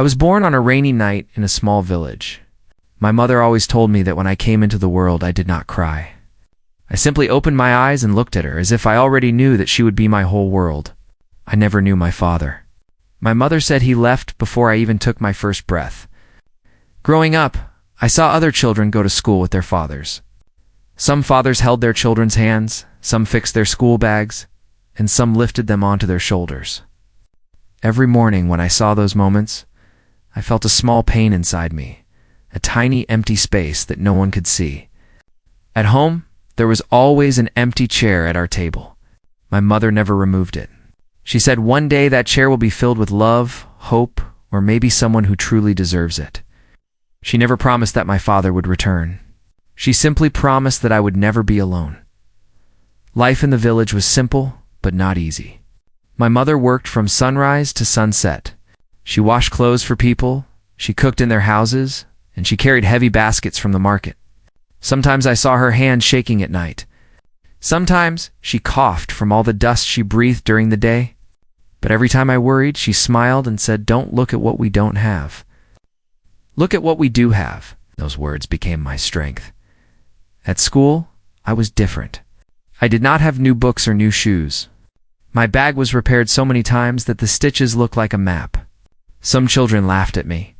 I was born on a rainy night in a small village. My mother always told me that when I came into the world, I did not cry. I simply opened my eyes and looked at her as if I already knew that she would be my whole world. I never knew my father. My mother said he left before I even took my first breath. Growing up, I saw other children go to school with their fathers. Some fathers held their children's hands, some fixed their school bags, and some lifted them onto their shoulders. Every morning when I saw those moments, I felt a small pain inside me, a tiny empty space that no one could see. At home, there was always an empty chair at our table. My mother never removed it. She said one day that chair will be filled with love, hope, or maybe someone who truly deserves it. She never promised that my father would return. She simply promised that I would never be alone. Life in the village was simple, but not easy. My mother worked from sunrise to sunset. She washed clothes for people, she cooked in their houses, and she carried heavy baskets from the market. Sometimes I saw her hand shaking at night. Sometimes she coughed from all the dust she breathed during the day. But every time I worried, she smiled and said, "Don't look at what we don't have. Look at what we do have." Those words became my strength. At school, I was different. I did not have new books or new shoes. My bag was repaired so many times that the stitches looked like a map. Some children laughed at me.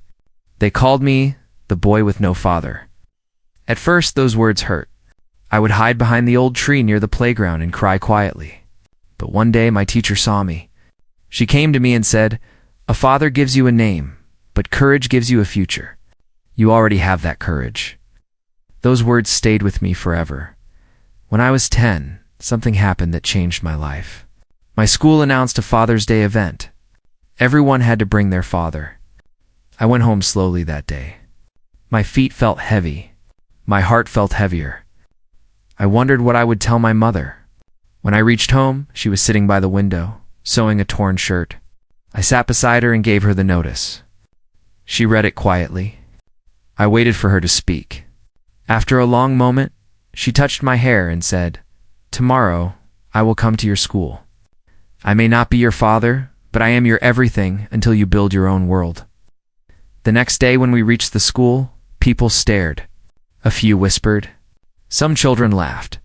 They called me the boy with no father. At first, those words hurt. I would hide behind the old tree near the playground and cry quietly. But one day, my teacher saw me. She came to me and said, "A father gives you a name, but courage gives you a future. You already have that courage." Those words stayed with me forever. When I was 10, something happened that changed my life. My school announced a Father's Day event. Everyone had to bring their father. I went home slowly that day. My feet felt heavy. My heart felt heavier. I wondered what I would tell my mother. When I reached home, she was sitting by the window, sewing a torn shirt. I sat beside her and gave her the notice. She read it quietly. I waited for her to speak. After a long moment, she touched my hair and said, "Tomorrow, I will come to your school. I may not be your father, but I am your everything until you build your own world." The next day when we reached the school, people stared. A few whispered. Some children laughed.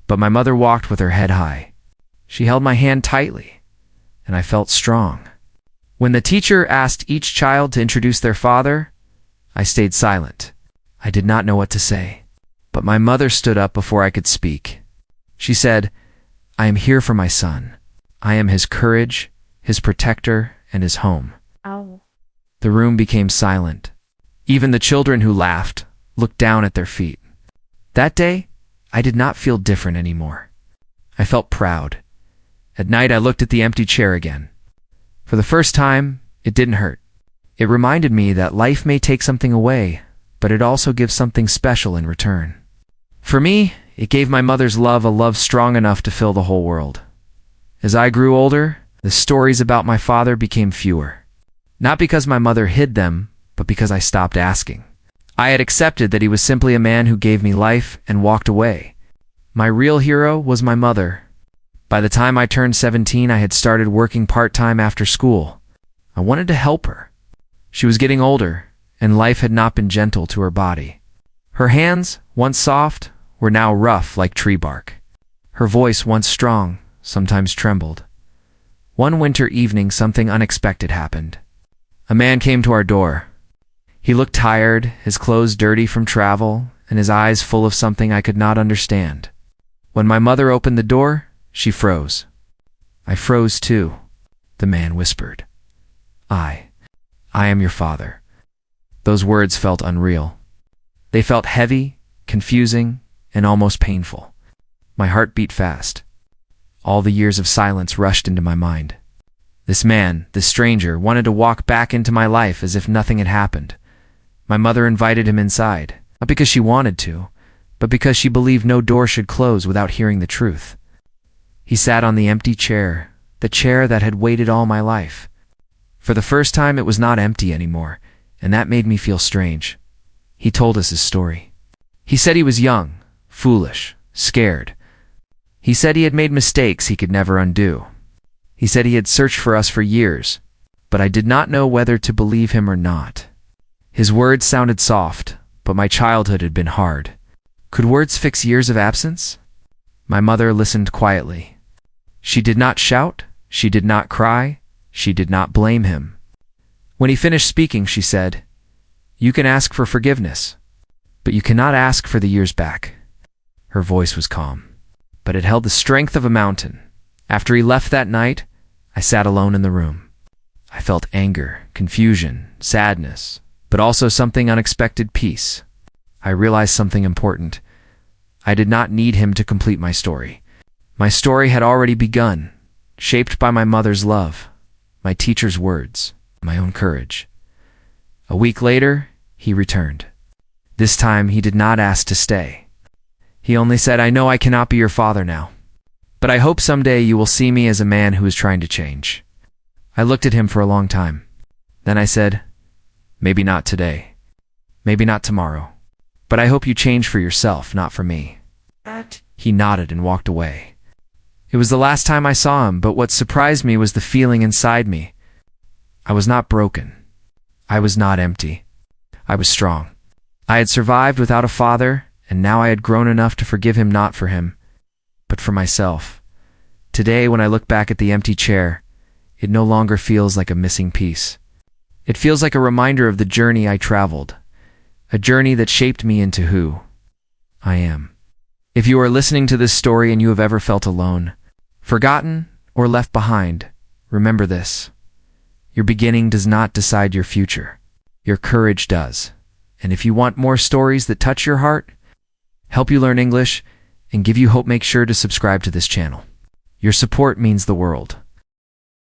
But my mother walked with her head high. She held my hand tightly, and I felt strong. When the teacher asked each child to introduce their father, I stayed silent. I did not know what to say. But my mother stood up before I could speak. She said, "I am here for my son. I am his courage, his protector, and his home." Ow. The room became silent. Even the children who laughed looked down at their feet. That day, I did not feel different anymore. I felt proud. At night, I looked at the empty chair again. For the first time, it didn't hurt. It reminded me that life may take something away, but it also gives something special in return. For me, it gave my mother's love a love strong enough to fill the whole world. As I grew older, the stories about my father became fewer. Not because my mother hid them, but because I stopped asking. I had accepted that he was simply a man who gave me life and walked away. My real hero was my mother. By the time I turned 17, I had started working part-time after school. I wanted to help her. She was getting older, and life had not been gentle to her body. Her hands, once soft, were now rough like tree bark. Her voice, once strong, sometimes trembled. One winter evening, something unexpected happened. A man came to our door. He looked tired, his clothes dirty from travel, and his eyes full of something I could not understand. When my mother opened the door, she froze. I froze too. The man whispered, I am your father." Those words felt unreal. They felt heavy, confusing, and almost painful. My heart beat fast. All the years of silence rushed into my mind. This man, this stranger, wanted to walk back into my life as if nothing had happened. My mother invited him inside, not because she wanted to, but because she believed no door should close without hearing the truth. He sat on the empty chair, the chair that had waited all my life. For the first time, it was not empty anymore, and that made me feel strange. He told us his story. He said he was young, foolish, scared. He said he had made mistakes he could never undo. He said he had searched for us for years, but I did not know whether to believe him or not. His words sounded soft, but my childhood had been hard. Could words fix years of absence? My mother listened quietly. She did not shout, she did not cry, she did not blame him. When he finished speaking, she said, "You can ask for forgiveness, but you cannot ask for the years back." Her voice was calm, but it held the strength of a mountain. After he left that night, I sat alone in the room. I felt anger, confusion, sadness, but also something unexpected, peace. I realized something important. I did not need him to complete my story. My story had already begun, shaped by my mother's love, my teacher's words, my own courage. A week later, he returned. This time, he did not ask to stay. He only said, "I know I cannot be your father now, but I hope someday you will see me as a man who is trying to change." I looked at him for a long time. Then I said, "Maybe not today, maybe not tomorrow, but I hope you change for yourself, not for me." He nodded and walked away. It was the last time I saw him, but what surprised me was the feeling inside me. I was not broken. I was not empty. I was strong. I had survived without a father, and now I had grown enough to forgive him, not for him, but for myself. Today, when I look back at the empty chair, it no longer feels like a missing piece. It feels like a reminder of the journey I traveled, a journey that shaped me into who I am. If you are listening to this story and you have ever felt alone, forgotten, or left behind, remember this. Your beginning does not decide your future. Your courage does. And if you want more stories that touch your heart, help you learn English, and give you hope, make sure to subscribe to this channel. Your support means the world.